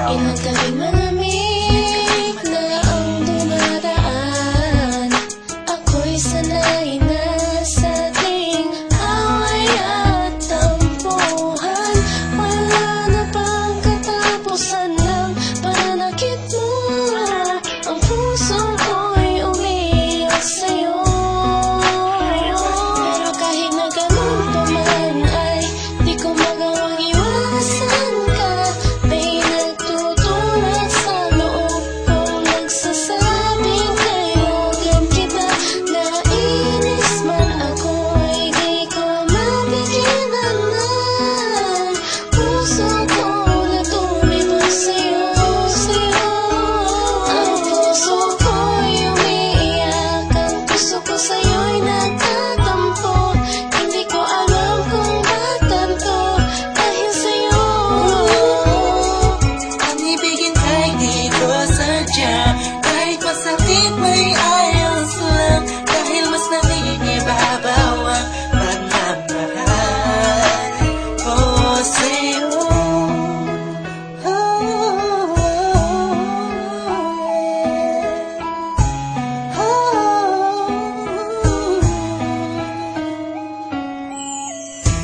Ilang galing malamig na ang dumadaan. Ako'y sanay na sa ating away at tampuhan. Wala na bang katapusan ng pananakit mo? Ang puso ko'y umiiyak sa'yo. Pero kahit na ganun pa man ay di ko magawang iwasan ka. May nagtutulak sa loob kong nagsasabing kailangan kita. Nainis man ako'y di ko mapigilan na puso ko na tumibok sa'yo. Ang puso ko'y umiiyak, ang puso ko sa'yo'y nagtatampo. Hindi ko alam kung ba't ganito dahil sa'yo. Ang ibigin ay di ko sadya, kahit masakit may ayos lang, dahil mas nangingibabaw ang pagmamahal ko sa'yo.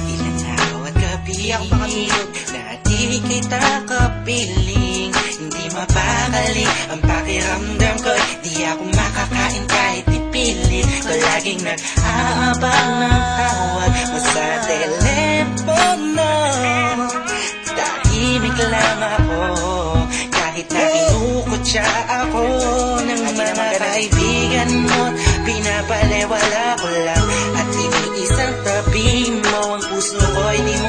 Ilang araw at gabi na di kita kapiling, hindi mapakali ang pakiramdam ko. Di ako makakain kahit ipilit ko, laging nag-aabang ng tawag mo sa telepono. Tahimik lang ako kahit na kinukutya ako ng mga kaibigan mo. Pinapalewala ko lang at iniisang tabi mo, ang puso ko'y di mo